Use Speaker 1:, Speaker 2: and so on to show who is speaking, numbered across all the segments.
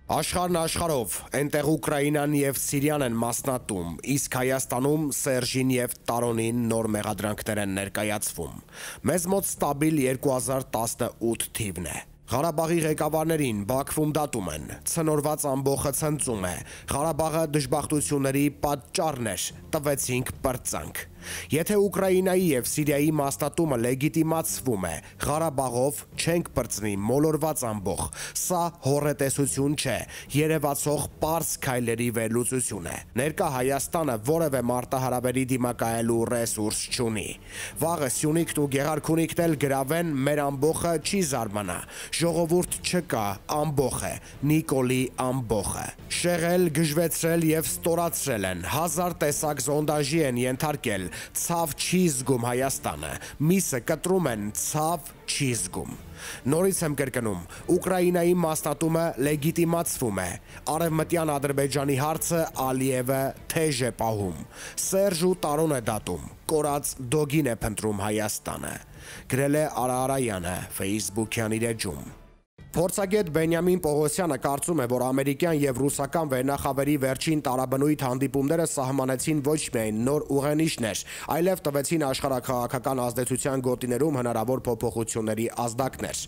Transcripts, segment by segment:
Speaker 1: Աշխարհն աշխարհով, այնտեղ Ուկրաինան եւ Սիրիան են մասնատում, իսկ Հայաստանում Սերժին եւ Տարոնին նոր մեղադրանքներ են ներկայացվում։ Մեզ մոտ ստաբիլ 2018 թիվն է։ Ղարաբաղի ղեկավարներին Բաքվում դատում են, ցնորված ամբոխը ցնծում է, Ղարաբաղը դժբախտությունների պատճառն էր, տվեցինք պրծանք։ Եթե Ուկրաինայի եւ Սիրիայի մասնատումը լեգիտիմացվում է, Ղարաբաղով չենք պրծնի մոլորված ամբոխ, սա հոռետեսություն չէ, երևացող պարզ քայլերի վերլուծություն է։ Ներկա Հայաստանը որևէ մարտահրավերի դիմակայելու ռեսուրս չունի։ Վաղը Սյունիքն ու Գեղարքունիքն էլ գրավեն, մեր ամբոխը չի զարմանա։ Ժողովուրդ չկա, ամբոխ է, Նիկոլի ամբոխը։ Շեղել, գժվեցրել եւ ստորացրել են, 1000 տեսակ զոնդաժի են ենթարկել, ցավ չի զգում Հայաստանը, միսը կտրում են, ցավ չի զգում։ Նորից եմ կրկնում, Ուկրաինայի մասնատումը լեգիտիմացվում է, Արևմտյան Ադրբեջանի հարցը Ալիևը թեժ է պահում, Սերժ ու Տարոն է դատում, կորած դոգին է փնտրում Հայաստանը, գրել է Արա Արայանը Facebook-յան իր էջում։ Փորձագետ Բենյամին Պողոսյանը կարծում է, որ ամերիկյան եւ ռուսական վերնախավերի վերջին տարաբնույթ հանդիպումները սահմանեցին ոչ միայն նոր ուղենիշներ, այլև տվեցին աշխարհաքաղաքական ազդեցության գոտիներում հնարավոր փոփոխությունների ազդակներ։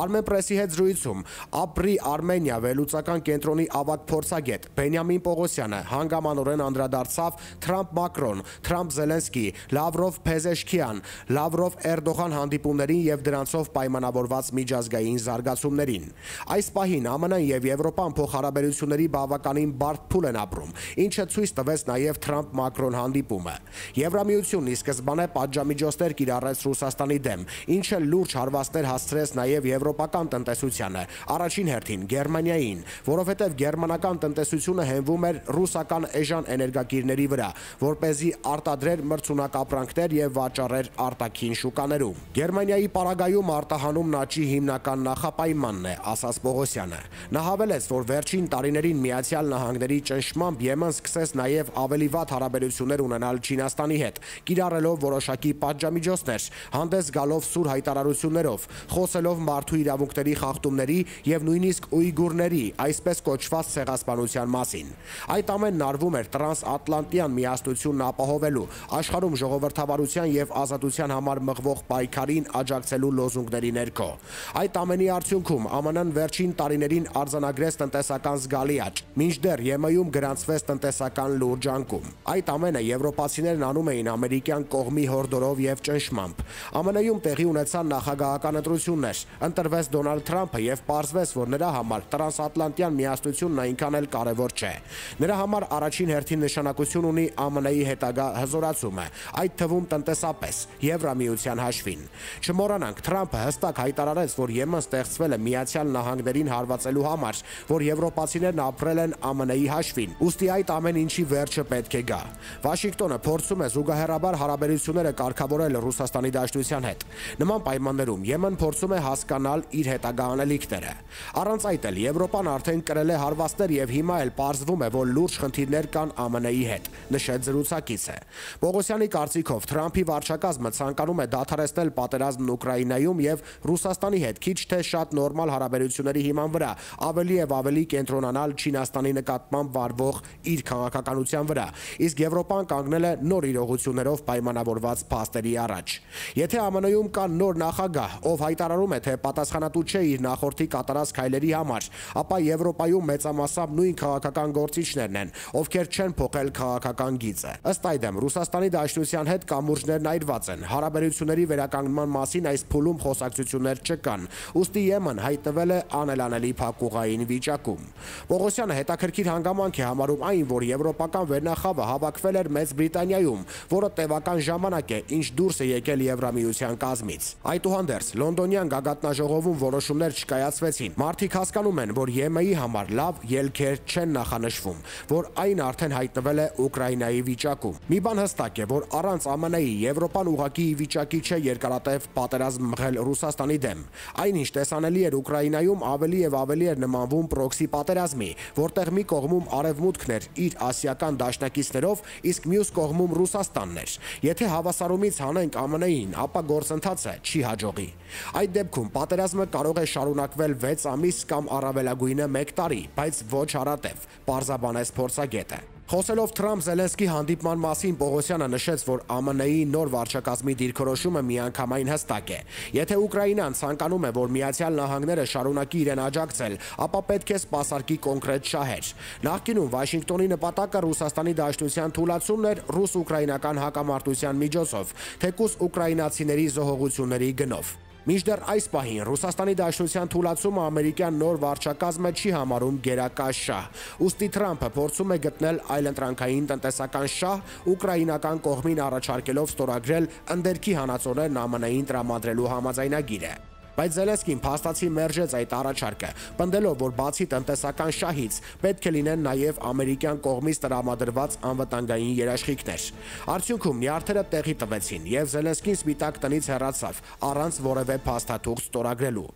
Speaker 1: Armenpress-ի հետ զրույցում Ապրի Արմենիա վերլուծական կենտրոնի ավագ փորձագետ Բենյամին Պողոսյանը հանգամանորեն անդրադարձավ Թրամփ-Մակրոն, Թրամփ-Զելենսկի, Լավրով-Փեզեշքիան, Լավրով-Էրդողան հանդիպումներին եւ դրանցով պայմանավորված միջազգային զարգացումներին։ Այս պահին ԱՄՆ-ն եւ Եվրոպան փոխհարաբերությունների բավականին բարդ փուլ են ապրում, ինչը ցույց տվեց նաեւ Թրամփ-Մակրոն հանդիպումը։ Եվրամիությունն ի սկզբանե պատժամիջոցներ կիրառեց Ռուսաստանի դեմ, ինչը լուրջ հարվածներ հասցրեց նաեւ եվրոպական տնտեսությանը, առաջին հերթին Գերմանիային, որովհետեւ գերմանական տնտեսությունը հենվում էր ռուսական էժան էներգակիրների վրա, որպեսզի արտադրեր մրցունակ ապրանքներ եւ վաճառեր արտաքին շուկաներում։ Գերմանիայի պարագայում արտահանումն աճի հիմնական նախապայմանն է, ասաց Պողոսյանը։ Նա հավելեց, որ վերջին տարիներին Միացյալ Նահանգների ճնշմամբ Եմեն սկսեց նաև ավելի վատ հարաբերություններ ունենալ Չինաստանի հետ, կիրառելով որոշակի պատժամիջոցներ, հանդես գալով սուր հայտարարություններով, խոսելով մարդու իրավունքների խախտումների եւ նույնիսկ ուйգուրների, այսպես կոչված ցեղասպանության մասին։ Այդ ամենն արվում էր տրանսատլանտյան միասնությունն ապահովելու, աշխարհում ժողովրդավարության եւ ազատության համար մղվող պայքարին աջակցելու լոզունգների ներքո։ Այդ ամենի արդյունքում ԱՄՆ-ն վերջին տարիներին արձանագրեց տնտեսական զգալի աճ, մինչդեռ ԵՄ-ում գրանցվեց տնտեսական լուրջ անկում։ Այդ ամենը եվրոպացիներն անում էին ամերիկյան կողմի հորդորով եւ ճնշմամբ։ ԱՄՆ-ում տեղի ունեցան նախագահական ընտրություններ, ընտրվեց Դոնալդ Թրամփը եւ պարզվեց, որ նրա համար տրանսատլանտյան միասնությունն այնքան էլ կարեւոր չէ։ Նրա համար առաջին հերթին նշանակություն ունի ԱՄՆ-ի հետագա հզորացումը, այդ թվում տնտեսապես, Եվրամիության հաշվին։ Չմոռանանք, Թրամփը հստակ հայտարարեց, որ Եմեն ստեղծվել է Միացյալ Նահանգներին հարվածելու համար, որ եվրոպացիներն ապրել են ԱՄՆ-ի հաշվին, ուստի այդ ամեն ինչի վերջը պետք է գա։ Վաշինգտոնը փորձում է զուգահեռաբար հարաբերությունները կարգավորել Ռուսաստանի Դաշնության հետ։ Նման պայմաններում Եմեն փորձում է հասկանալ իր հետագա անելիքները։ Առանց այդ էլ Եվրոպան արդեն կրել է հարվածներ եւ հիմա էլ պարզվում է, որ լուրջ խնդիրներ կան ԱՄՆ-ի հետ, նշեց զրուցակիցը։ Պողոսյանի կարծիքով Թրամփի վարչակազմը ցանկանում է դադարեցնել պատերազմն Ուկրաինայում եւ Ռուսաստանի հետ քիչ թե շատ նորմալ հարաբերությունների հիման վրա ավելի եւ ավելի կենտրոնանալ Չինաստանի նկատմամբ վարվող իր քաղաքականության վրա, իսկ Եվրոպան կանգնել է նոր իրողություններով պայմանավորված փաստերի առաջ։ Եթե ԱՄՆ-ում կա նոր նախագահ, ով հայտարարում է, թե պատասխանատու չէ իր նախորդի կատարած քայլերի համար, ապա Եվրոպայում մեծամասամբ նույն քաղաքական գործիչներն են, ովքեր չեն փոխել քաղաքական գիծը։ Ըստ այդմ, Ռուսաստանի Դաշնության հետ կամուրջներն այրված են, հարաբերությունների վերականգնման մասին այս փուլում խոսակցություններ չկան, ուստի Եմեն հայտնվել է անելանելի փակուղային վիճակում։ Պողոսյանը հետաքրքիր հանգամանք է համարում այն, որ եվրոպական վերնախավը հավաքվել էր Մեծ Բրիտանիայում, որը տևական ժամանակ է, ինչ դուրս է եկել Եվրամիության կազմից։ Այդուհանդերձ, լոնդոնյան գագաթնաժողովում որոշումներ չկայացվեցին։ Մարդիկ հասկանում են, որ ԵՄ-ի համար լավ ելքեր չեն նախանշվում, որ այն արդեն հայտնվել է Ուկրաինայի վիճակում։ Մի բան հստակ է, որ առանց ԱՄՆ-ի Եվրոպան ուղղակի ի վիճակի չէ երկարատև պատերազմ մղել Ռուսաստանի դեմ։ Այնինչ տեսանելի էր Ուկրաինայում ավելի եւ ավելի էր նմանվում պրոքսի պատերազմի, որտեղ մի կողմում Արևմուտքն էր իր ասիական դաշնակիցներով, իսկ մյուս կողմում Ռուսաստանն էր։ Եթե հավասարումից հանենք ԱՄՆ-ին, ապա գործընթացը չի հաջողի։ Այդ դեպքում պատերազմը կարող է շարունակվել 6 ամիս կամ առավելագույնը 1 տարի, բայց ոչ հարատև, պարզաբանեց փորձագետը։ Խոսելով Թրամփ-Զելենսկի հանդիպման մասին Պողոսյանը նշեց, որ ԱՄՆ-ի նոր վարչակազմի դիրքորոշումը միանգամայն հստակ է։ Եթե Ուկրաինան ցանկանում է, որ Միացյալ Նահանգները շարունակի իրեն աջակցել, ապա պետք է սպասարկի կոնկրետ շահեր։ Նախկինում Վաշինգտոնի նպատակը Ռուսաստանի Դաշնության թուլացումն էր ռուս-ուկրաինական հակամարտության միջոցով, թեկուզ ուկրաինացիների զոհողությունների գնով։ Մինչդեռ այս պահին Ռուսաստանի Դաշնության թուլացումը ամերիկյան նոր վարչակազմը չի համարում գերակա շահ։ Ուստի Թրամփը փորձում է գտնել այլընտրանքային տնտեսական շահ, ուկրաինական կողմին առաջարկելով ստորագրել ընդերքի հանածոներն ԱՄՆ-ին տրամադրելու համաձայնագիրը։ Բայց Զելենսկին փաստացի մերժեց այդ առաջարկը, պնդելով, որ բացի տնտեսական շահից պետք է լինեն նաև ամերիկյան կողմից տրամադրված անվտանգային երաշխիքներ։ Արդյունքում նյարդերը տեղի տվեցին, եւ Զելենսկին Սպիտակ տնից հեռացավ, առանց որևէ փաստաթուղթ ստորագրելու։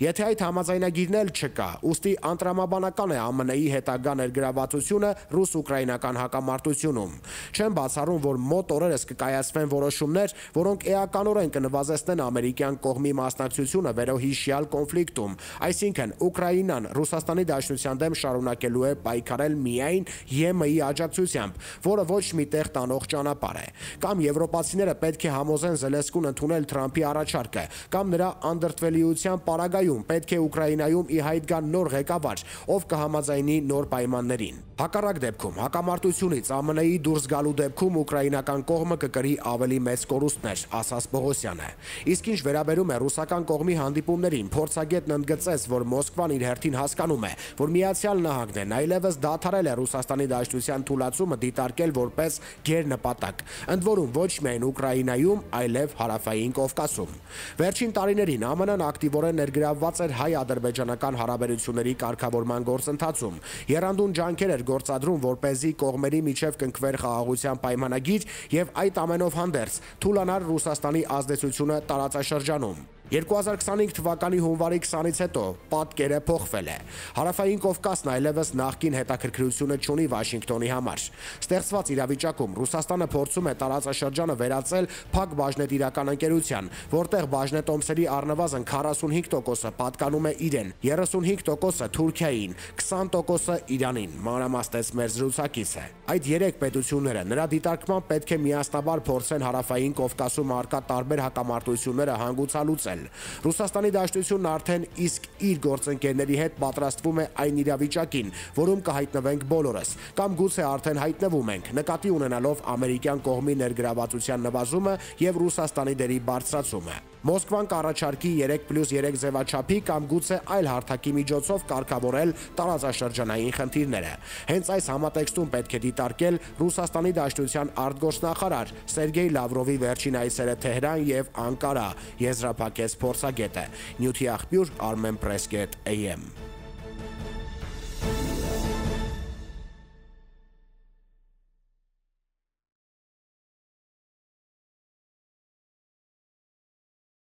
Speaker 1: Եթե այդ համաձայնագիրն էլ չկա, ուստի անտրամաբանական է ԱՄՆ-ի հետագա ներգրավվածությունը ռուս-ուկրաինական հակամարտությունում։ Չեմ բացառում, որ մոտ օրերս կկայացվեն որոշումներ, որոնք էականորեն կնվազեցնեն ամերիկյան կողմի մասնակցությունը վերոհիշյալ կոնֆլիկտում, այսինքն Ուկրաինան Ռուսաստանի Դաշնության դեմ շարունակելու է պայքարել միայն ԵՄ-ի աջակցությամբ, որը ոչ մի տեղ տանող ճանապարհ է։ Կամ եվրոպացիները պետք է համոզեն Զելենսկուն ընդունել Թրամփի առաջարկը, կամ նրա անդրդվելիության պարագայում պետք է Ուկրաինայում ի հայտ գա նոր ղեկավար, ով կհամաձայնի նոր պայմաններին։ Հակառակ դեպքում հակամարտությունից ԱՄՆ-ի դուրս գալու դեպքում ուկրաինական կողմը կկրի ավելի մեծ կորուստներ, ասաց Պողոսյանը։ Իսկ ինչ վերաբերում է ռուսական կողմի հանդիպումներին, փորձագետն ընդգծեց, որ Մոսկվան իր հերթին հասկանում է, որ Միացյալ Նահանգներն այլևս դադարել է Ռուսաստանի Դաշնության թուլացումը դիտարկել որպես գերնպատակ, ընդ որում ոչ միայն Ուկրաինայում, այլև Հարավային Կովկասում։ Վերջին տարիներին ԱՄՆ-ն ակտիվորեն ներգրավված էր հայ-ադրբեջանական հարաբերությունների կարգավորման գործընթացում, եռանդուն ջանքեր էր գործադրում, որպեսզի կողմերի միջև կնքվեր խաղաղության պայմանագիր եւ այդ ամենով հանդերձ թուլանար Ռուսաստանի ազդեցությունը տարածաշրջանում։ 2025 թվականի հունվարի 20-ից հետո պատկերը փոխվել է։ Հարավային Կովկասն այլևս նախկին հետաքրքրությունը չունի Վաշինգտոնի համար։ Ստեղծված իրավիճակում Ռուսաստանը փորձում է տարածաշրջանը վերածել փակ բաժնետիրական ընկերության, որտեղ բաժնետոմսերի առնվազն 45%-ը պատկանում է իրեն, 35%-ը Թուրքիային, 20%-ը Իրանին, մանրամասնեց մեր զրուցակիցը։ Այդ երեք պետությունները նրա դիտարկմամբ պետք է միասնաբար փորձեն Հարավային Կովկասում արկա տարբեր հակամարտությունները հանգուցալուծել։ Ռուսաստանի Դաշնությունն արդեն իսկ իր գործընկերների հետ պատրաստվում է այն իրավիճակին, որում կհայտնվենք բոլորս, կամ գուցե արդեն հայտնվում ենք, նկատի ունենալով ամերիկյան կողմի ներգրավվածության նվազումը եւ Ռուսաստանի դերի բարձրացումը։ Մոսկվան կառաջարկի 3+3 ձևաչափի կամ գուցե այլ հարթակի միջոցով կարգավորել տարածաշրջանային խնդիրները։ Հենց այս համատեքստում պետք է դիտարկել Ռուսաստանի Դաշնության արտգործնախարար Սերգեյ Լավրովի վերջին այցերը Թեհրան եւ Անկարա, եզրափակեց փորձագետը։ Նյութի աղբյուր Armenpress.am